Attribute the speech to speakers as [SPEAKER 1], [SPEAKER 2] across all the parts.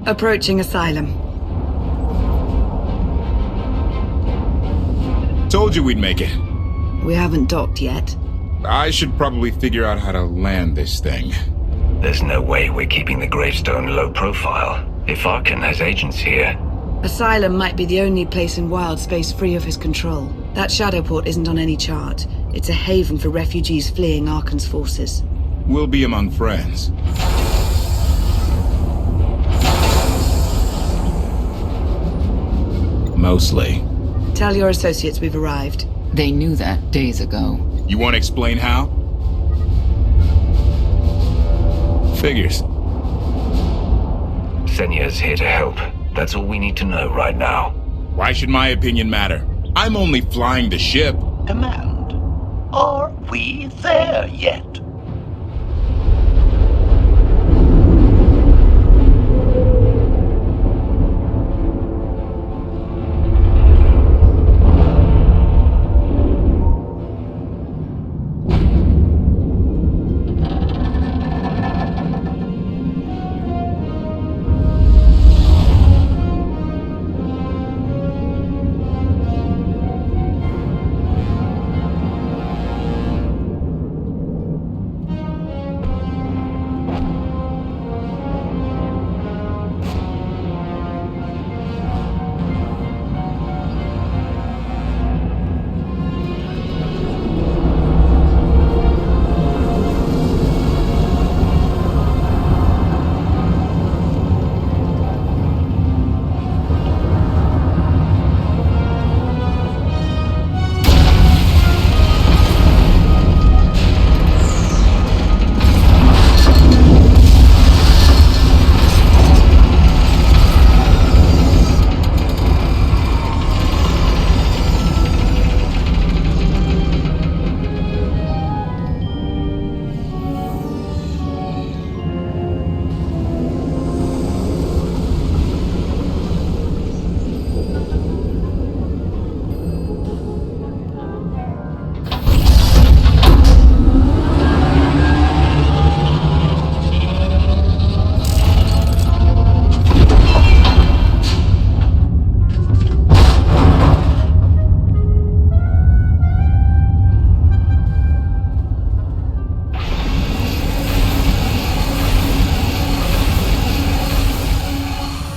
[SPEAKER 1] Approaching Asylum.
[SPEAKER 2] Told you we'd make it.
[SPEAKER 1] We haven't docked yet.
[SPEAKER 2] I should probably figure out how to land this thing.
[SPEAKER 3] There's no way we're keeping the gravestone low profile. If Arkan has agents here...
[SPEAKER 1] Asylum might be the only place in wild space free of his control. That Shadowport isn't on any chart. It's a haven for refugees fleeing Arkan's forces.
[SPEAKER 2] We'll be among friends. Mostly.
[SPEAKER 1] Tell your associates we've arrived.
[SPEAKER 4] They knew that days ago.
[SPEAKER 2] You want to explain how? Figures.
[SPEAKER 3] Senya's here to help. That's all we need to know right now.
[SPEAKER 2] Why should my opinion matter? I'm only flying the ship.
[SPEAKER 5] Command. Are we there yet?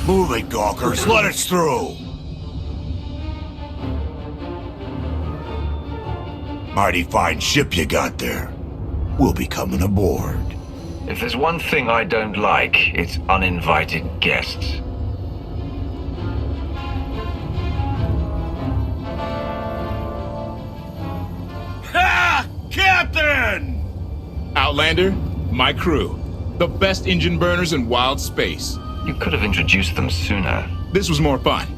[SPEAKER 6] Move it, Gawkers. Let us through. Mighty fine ship you got there. We'll be coming aboard.
[SPEAKER 3] If there's one thing I don't like, it's uninvited guests.
[SPEAKER 6] Ha! Captain!
[SPEAKER 2] Outlander, my crew. The best engine burners in wild space.
[SPEAKER 3] You could have introduced them sooner.
[SPEAKER 2] This was more fun.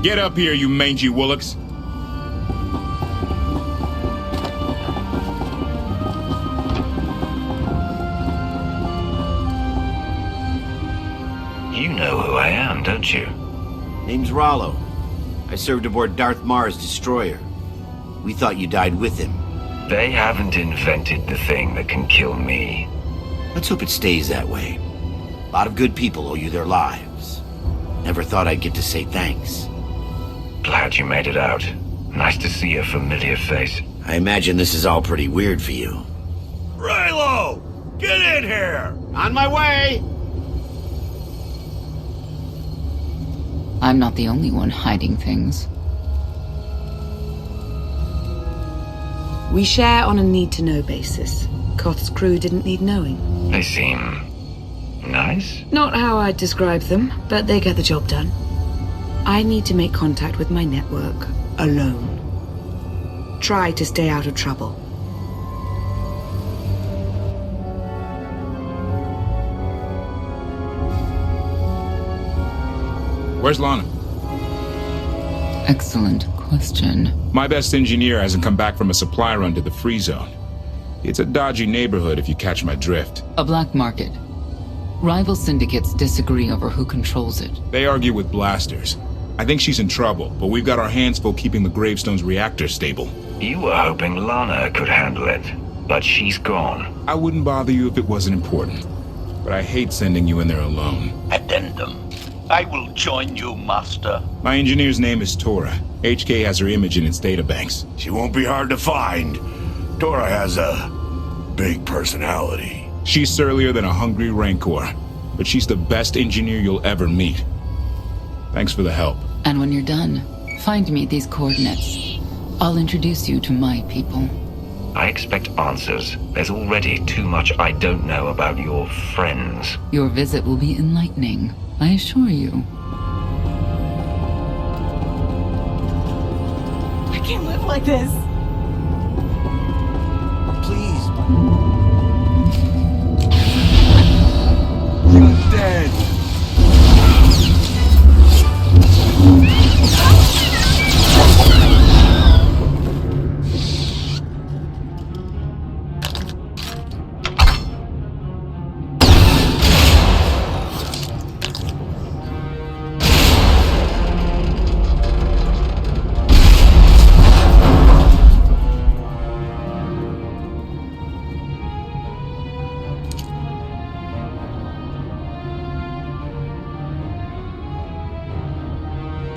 [SPEAKER 2] Get up here, you mangy woolocks.
[SPEAKER 3] You know who I am, don't you?
[SPEAKER 7] Name's Rollo. I served aboard Darth Marr's destroyer. We thought you died with him.
[SPEAKER 3] They haven't invented the thing that can kill me.
[SPEAKER 7] Let's hope it stays that way. A lot of good people owe you their lives. Never thought I'd get to say thanks.
[SPEAKER 3] Glad you made it out. Nice to see a familiar face.
[SPEAKER 7] I imagine this is all pretty weird for you.
[SPEAKER 6] Raylo! Get in here!
[SPEAKER 7] On my way!
[SPEAKER 4] I'm not the only one hiding things.
[SPEAKER 1] We share on a need-to-know basis. Koth's crew didn't need knowing.
[SPEAKER 3] They seem... nice?
[SPEAKER 1] Not how I'd describe them, but they get the job done. I need to make contact with my network, alone. Try to stay out of trouble.
[SPEAKER 2] Where's Lana?
[SPEAKER 4] Excellent question.
[SPEAKER 2] My best engineer hasn't come back from a supply run to the free zone. It's a dodgy neighborhood if you catch my drift.
[SPEAKER 4] A black market. Rival syndicates disagree over who controls it.
[SPEAKER 2] They argue with blasters. I think she's in trouble, but we've got our hands full keeping the Gravestone's reactor stable.
[SPEAKER 3] You were hoping Lana could handle it, but she's gone.
[SPEAKER 2] I wouldn't bother you if it wasn't important. but I hate sending you in there alone.
[SPEAKER 5] Addendum. I will join you, Master.
[SPEAKER 2] My engineer's name is Tora. HK has her image in its databanks.
[SPEAKER 6] She won't be hard to find. Dora has a big personality.
[SPEAKER 2] She's surlier than a hungry rancor, but she's the best engineer you'll ever meet. Thanks for the help.
[SPEAKER 4] And when you're done, find me at these coordinates. I'll introduce you to my people.
[SPEAKER 3] I expect answers. There's already too much I don't know about your friends.
[SPEAKER 4] Your visit will be enlightening, I assure you.
[SPEAKER 8] I can't live like this.
[SPEAKER 6] Please. You're dead.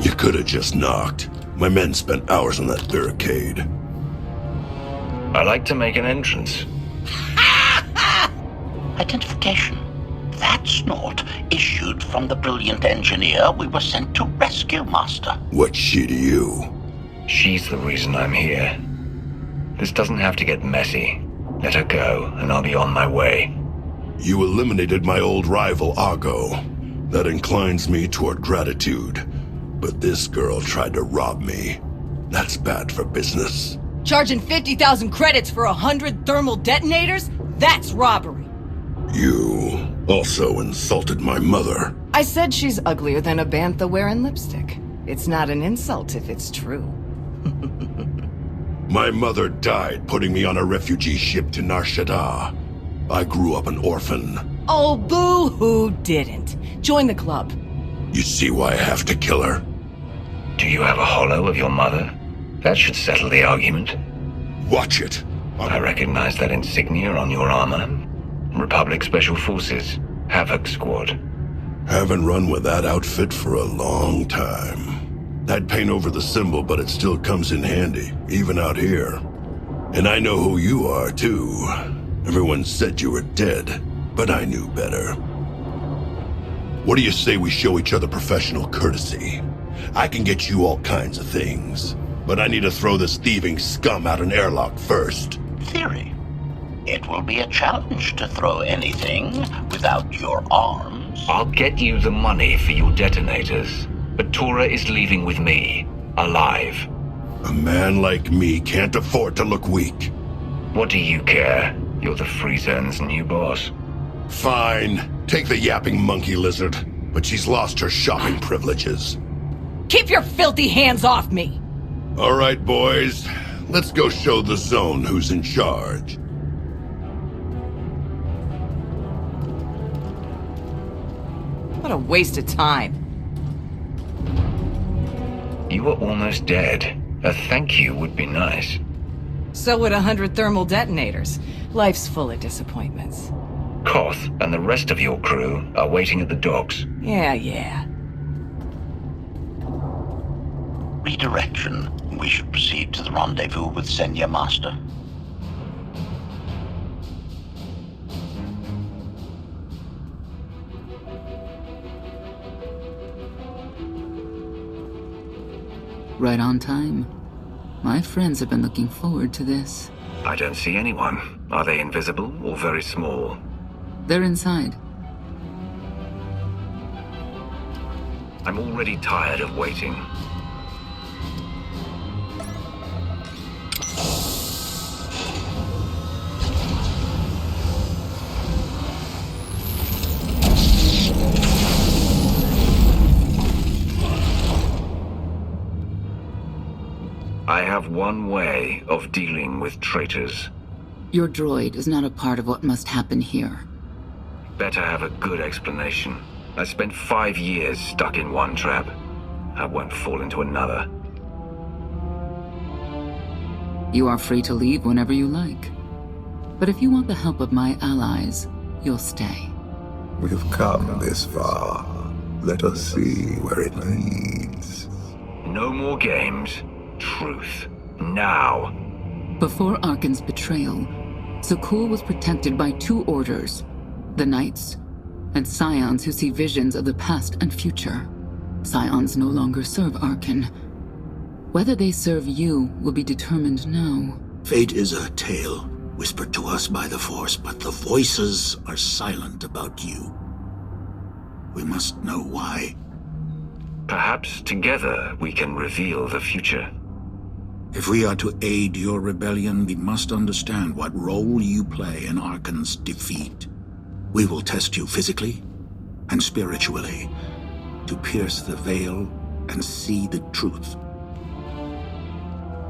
[SPEAKER 6] You could have just knocked. My men spent hours on that barricade.
[SPEAKER 3] I like to make an entrance.
[SPEAKER 5] Identification. That snort issued from the brilliant engineer we were sent to rescue, Master.
[SPEAKER 6] What's she to you?
[SPEAKER 3] She's the reason I'm here. This doesn't have to get messy. Let her go, and I'll be on my way.
[SPEAKER 6] You eliminated my old rival, Argo. That inclines me toward gratitude. But this girl tried to rob me. That's bad for business.
[SPEAKER 8] Charging 50,000 credits for 100 thermal detonators? That's robbery.
[SPEAKER 6] You also insulted my mother.
[SPEAKER 8] I said she's uglier than a bantha wearing lipstick. It's not an insult if it's true.
[SPEAKER 6] My mother died putting me on a refugee ship to Nar Shaddaa. I grew up an orphan.
[SPEAKER 8] Oh, boo-hoo didn't. Join the club.
[SPEAKER 6] You see why I have to kill her?
[SPEAKER 3] Do you have a holo of your mother? That should settle the argument.
[SPEAKER 6] Watch it.
[SPEAKER 3] I recognize that insignia on your armor. Republic Special Forces. Havoc Squad.
[SPEAKER 6] Haven't run with that outfit for a long time. I'd paint over the symbol, but it still comes in handy, even out here. And I know who you are, too. Everyone said you were dead, but I knew better. What do you say we show each other professional courtesy? I can get you all kinds of things, but I need to throw this thieving scum out an airlock first.
[SPEAKER 5] Theory. It will be a challenge to throw anything without your arms.
[SPEAKER 3] I'll get you the money for your detonators, but Tora is leaving with me, alive.
[SPEAKER 6] A man like me can't afford to look weak.
[SPEAKER 3] What do you care? You're the Free Zone's new boss.
[SPEAKER 6] Fine. Take the yapping monkey lizard, but she's lost her shopping privileges.
[SPEAKER 8] Keep your filthy hands off me!
[SPEAKER 6] All right, boys. Let's go show the zone who's in charge.
[SPEAKER 8] What a waste of time.
[SPEAKER 3] You were almost dead. A thank you would be nice.
[SPEAKER 8] So would 100 thermal detonators. Life's full of disappointments.
[SPEAKER 3] KOTFE and the rest of your crew are waiting at the docks.
[SPEAKER 8] Yeah.
[SPEAKER 5] Redirection. We should proceed to the rendezvous with Senya, Master.
[SPEAKER 4] Right on time. My friends have been looking forward to this.
[SPEAKER 3] I don't see anyone. Are they invisible or very small?
[SPEAKER 4] They're inside.
[SPEAKER 3] I'm already tired of waiting. I have one way of dealing with traitors.
[SPEAKER 4] Your droid is not a part of what must happen here.
[SPEAKER 3] Better have a good explanation. I spent 5 years stuck in one trap. I won't fall into another.
[SPEAKER 4] You are free to leave whenever you like. But if you want the help of my allies, you'll stay.
[SPEAKER 9] We've come this far. Let us see where it leads.
[SPEAKER 3] No more games. Truth. Now.
[SPEAKER 4] Before Arkan's betrayal, Zakuul was protected by two orders, the Knights, and Scions who see visions of the past and future. Scions no longer serve Arkan. Whether they serve you will be determined now.
[SPEAKER 5] Fate is a tale whispered to us by the Force, but the voices are silent about you. We must know why.
[SPEAKER 3] Perhaps together we can reveal the future.
[SPEAKER 5] If we are to aid your rebellion, we must understand what role you play in Arkan's defeat. We will test you physically and spiritually to pierce the veil and see the truth.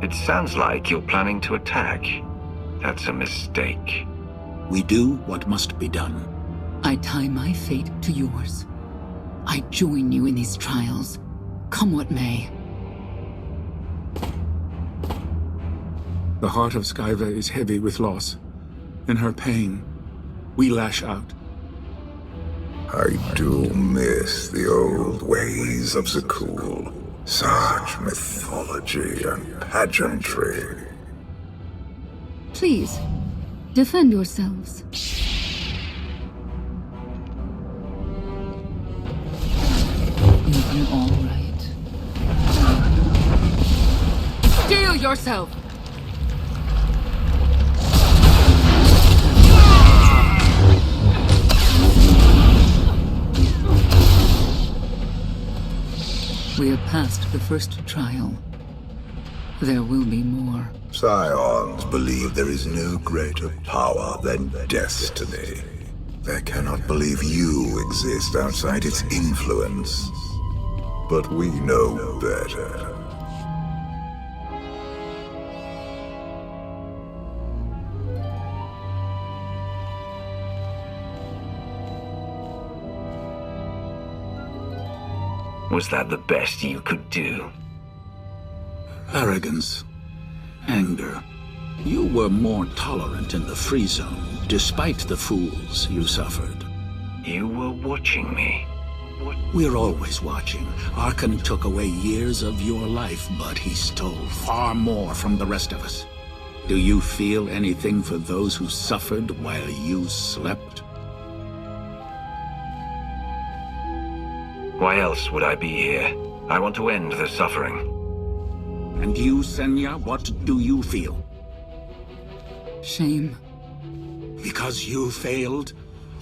[SPEAKER 3] It sounds like you're planning to attack. That's a mistake.
[SPEAKER 5] We do what must be done.
[SPEAKER 4] I tie my fate to yours. I join you in these trials, come what may.
[SPEAKER 10] The heart of Skyva is heavy with loss. In her pain, we lash out.
[SPEAKER 9] I do miss the old ways of Zakuul. Such mythology and pageantry.
[SPEAKER 11] Please, defend yourselves.
[SPEAKER 4] You're all right. Steel yourself! We have passed the first trial. There will be more.
[SPEAKER 9] Scions believe there is no greater power than destiny. They cannot believe you exist outside its influence. But we know better.
[SPEAKER 3] Was that the best you could do?
[SPEAKER 5] Arrogance. Anger. You were more tolerant in the free zone, despite the fools you suffered.
[SPEAKER 3] You were watching me.
[SPEAKER 5] We're always watching. Arkan took away years of your life, but he stole far more from the rest of us. Do you feel anything for those who suffered while you slept?
[SPEAKER 3] Why else would I be here? I want to end the suffering.
[SPEAKER 5] And you, Senya, what do you feel?
[SPEAKER 4] Shame.
[SPEAKER 5] Because you failed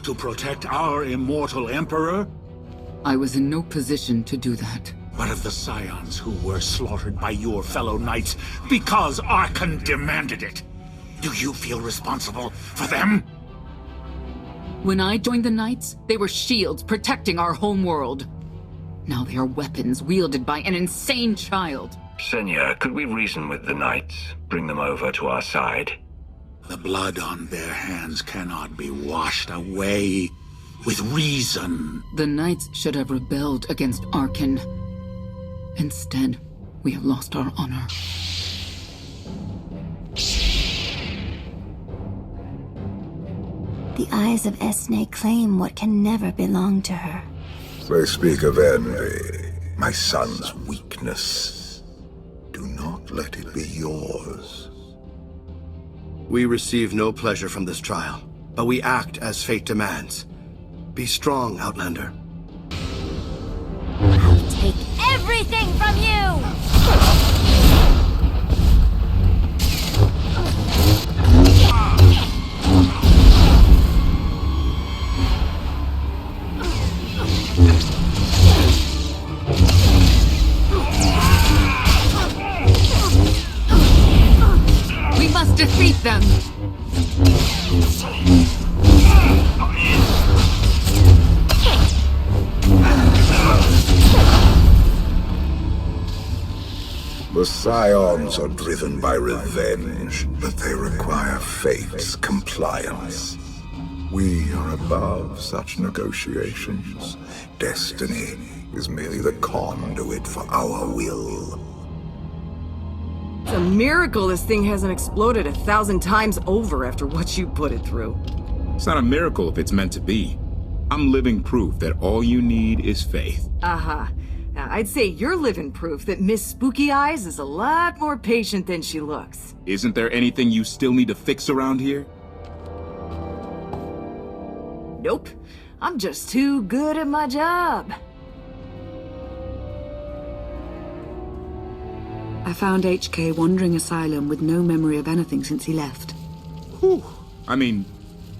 [SPEAKER 5] to protect our immortal Emperor?
[SPEAKER 4] I was in no position to do that.
[SPEAKER 5] What of the Scions who were slaughtered by your fellow Knights because Arkan demanded it? Do you feel responsible for them?
[SPEAKER 4] When I joined the Knights, they were shields protecting our homeworld. Now they are weapons wielded by an insane child.
[SPEAKER 3] Senya, could we reason with the Knights? Bring them over to our side?
[SPEAKER 5] The blood on their hands cannot be washed away with reason.
[SPEAKER 4] The Knights should have rebelled against Arkan. Instead, we have lost our honor.
[SPEAKER 11] The eyes of Esne claim what can never belong to her.
[SPEAKER 9] They speak of envy, my son's weakness. Do not let it be yours.
[SPEAKER 12] We receive no pleasure from this trial, but we act as fate demands. Be strong, Outlander.
[SPEAKER 11] I'll take everything from you!
[SPEAKER 4] We must defeat them!
[SPEAKER 9] The Scions are driven by revenge, but they require fate's compliance. We are above such negotiations. Destiny is merely the conduit for our will.
[SPEAKER 8] It's a miracle this thing hasn't exploded 1,000 times over after what you put it through.
[SPEAKER 2] It's not a miracle if it's meant to be. I'm living proof that all you need is faith.
[SPEAKER 8] Uh-huh. Now, I'd say you're living proof that Miss Spooky Eyes is a lot more patient than she looks.
[SPEAKER 2] Isn't there anything you still need to fix around here?
[SPEAKER 8] Nope. I'm just too good at my job.
[SPEAKER 1] I found HK wandering Asylum with no memory of anything since he left.
[SPEAKER 2] Whew. I mean,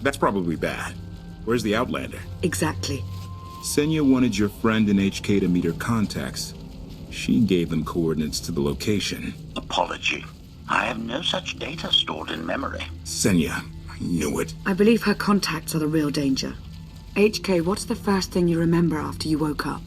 [SPEAKER 2] that's probably bad. Where's the Outlander?
[SPEAKER 1] Exactly.
[SPEAKER 2] Senya wanted your friend in HK to meet her contacts. She gave them coordinates to the location.
[SPEAKER 13] Apology. I have no such data stored in memory.
[SPEAKER 2] Senya, I knew it.
[SPEAKER 1] I believe her contacts are the real danger. HK, what's the first thing you remember after you woke up?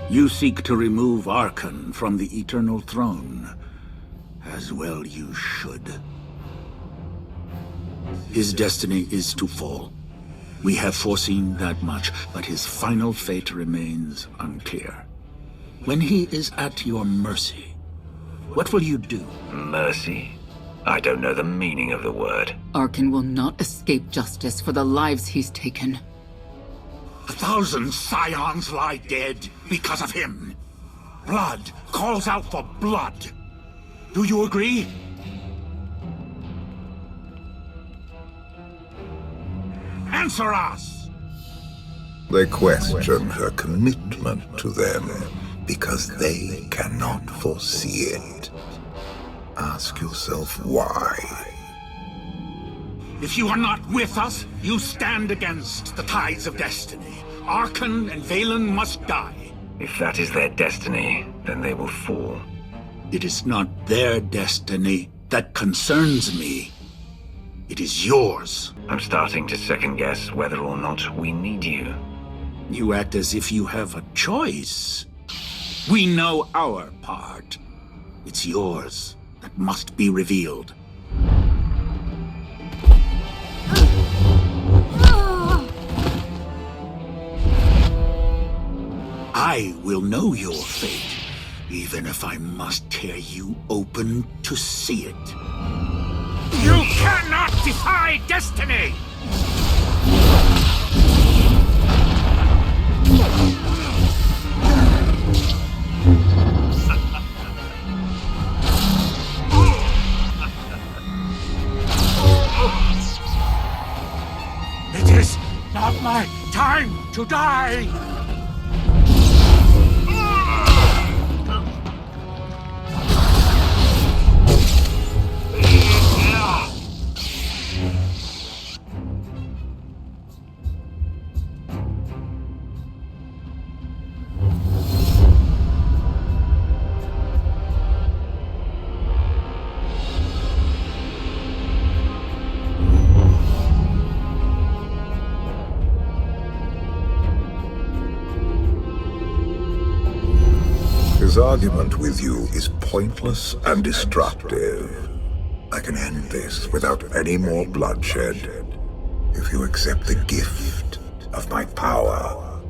[SPEAKER 5] You seek to remove Arkan from the Eternal Throne. As well you should. His destiny is to fall. We have foreseen that much, but his final fate remains unclear. When he is at your mercy, what will you do?
[SPEAKER 3] Mercy? I don't know the meaning of the word.
[SPEAKER 4] Arkan will not escape justice for the lives he's taken.
[SPEAKER 5] 1,000 scions lie dead because of him. Blood calls out for blood. Do you agree? Answer us!
[SPEAKER 9] They question her commitment to them because they cannot foresee it. Ask yourself why.
[SPEAKER 5] If you are not with us, you stand against the tides of destiny. Arkan and Valen must die.
[SPEAKER 3] If that is their destiny, then they will fall.
[SPEAKER 5] It is not their destiny that concerns me. It is yours.
[SPEAKER 3] I'm starting to second-guess whether or not we need you.
[SPEAKER 5] You act as if you have a choice. We know our part. It's yours that must be revealed. I will know your fate, even if I must tear you open to see it. You cannot defy destiny! It is not my time to die!
[SPEAKER 9] His argument with you is pointless and destructive. I can end this without any more bloodshed if you accept the gift of my power.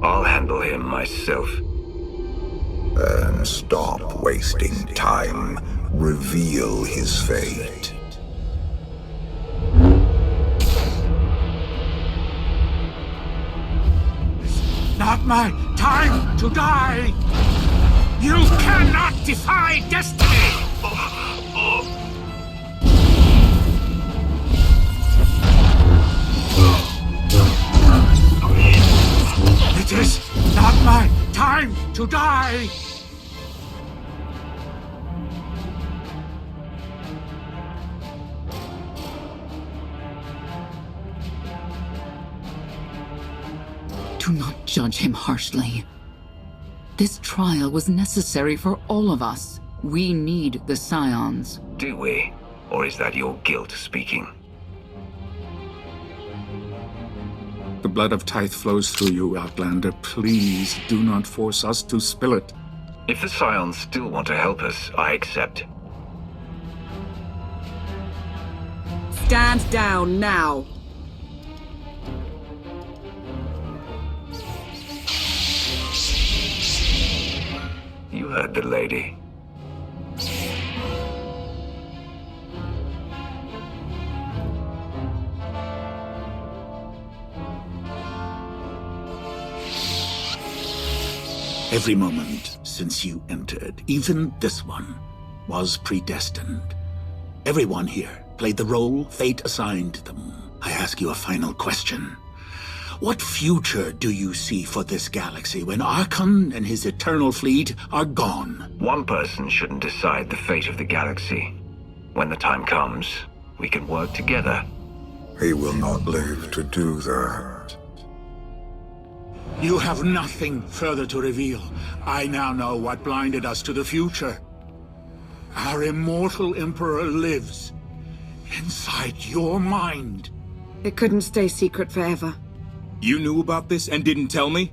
[SPEAKER 3] I'll handle him myself.
[SPEAKER 9] Then stop wasting time. Reveal his fate.
[SPEAKER 5] Not my time to die! You cannot defy destiny! It is not my time to die!
[SPEAKER 4] Do not judge him harshly. This trial was necessary for all of us. We need the Scions.
[SPEAKER 3] Do we? Or is that your guilt speaking?
[SPEAKER 10] The blood of Tithe flows through you, Outlander. Please do not force us to spill it.
[SPEAKER 3] If the Scions still want to help us, I accept.
[SPEAKER 1] Stand down now.
[SPEAKER 3] heard the lady.
[SPEAKER 5] Every moment since you entered, even this one, was predestined. Everyone here played the role fate assigned them. I ask you a final question. What future do you see for this galaxy when Archon and his eternal fleet are gone?
[SPEAKER 3] One person shouldn't decide the fate of the galaxy. When the time comes, we can work together.
[SPEAKER 9] He will not live to do that.
[SPEAKER 5] You have nothing further to reveal. I now know what blinded us to the future. Our immortal Emperor lives inside your mind.
[SPEAKER 1] It couldn't stay secret forever.
[SPEAKER 2] You knew about this and didn't tell me?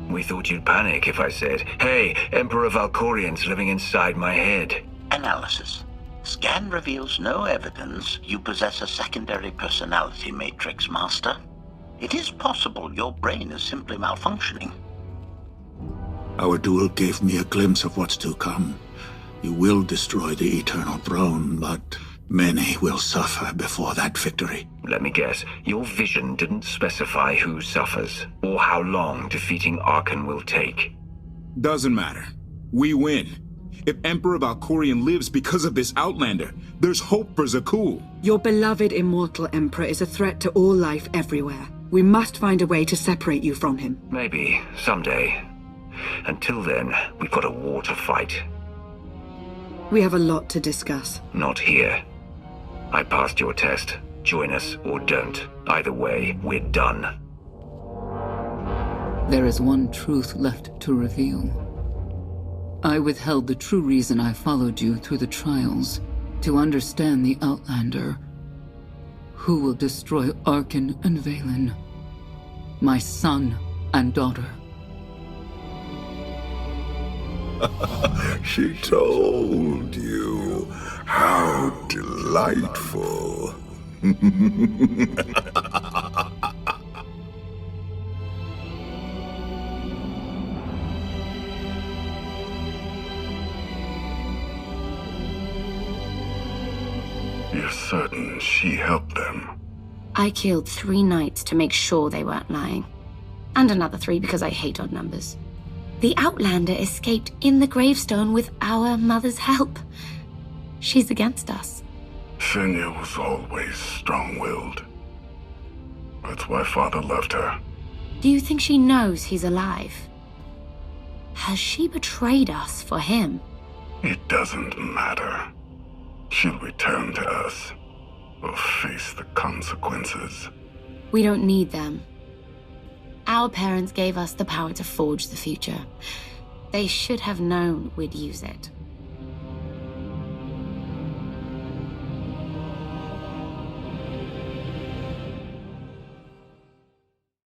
[SPEAKER 3] We thought you'd panic if I said, "Hey, Emperor Valkorian's living inside my head."
[SPEAKER 13] Analysis. Scan reveals no evidence you possess a secondary personality matrix, Master. It is possible your brain is simply malfunctioning.
[SPEAKER 5] Our duel gave me a glimpse of what's to come. You will destroy the Eternal Throne, but many will suffer before that victory.
[SPEAKER 3] Let me guess, your vision didn't specify who suffers, or how long defeating Archon will take.
[SPEAKER 2] Doesn't matter. We win. If Emperor Valkorian lives because of this Outlander, there's hope for Zakul.
[SPEAKER 1] Your beloved immortal Emperor is a threat to all life everywhere. We must find a way to separate you from him.
[SPEAKER 3] Maybe, someday. Until then, we've got a war to fight.
[SPEAKER 1] We have a lot to discuss.
[SPEAKER 3] Not here. I passed your test. Join us or don't. Either way, we're done.
[SPEAKER 4] There is one truth left to reveal. I withheld the true reason I followed you through the trials, to understand the Outlander, who will destroy Archon and Valen, my son and daughter.
[SPEAKER 9] She told you. How delightful.
[SPEAKER 14] You're certain she helped them?
[SPEAKER 11] I killed 3 knights to make sure they weren't lying. And another 3 because I hate odd numbers. The Outlander escaped in the gravestone with our mother's help. She's against us.
[SPEAKER 14] Senya was always strong-willed. That's why Father loved her.
[SPEAKER 11] Do you think she knows he's alive? Has she betrayed us for him?
[SPEAKER 14] It doesn't matter. She'll return to us, or face the consequences.
[SPEAKER 11] We don't need them. Our parents gave us the power to forge the future. They should have known we'd use it.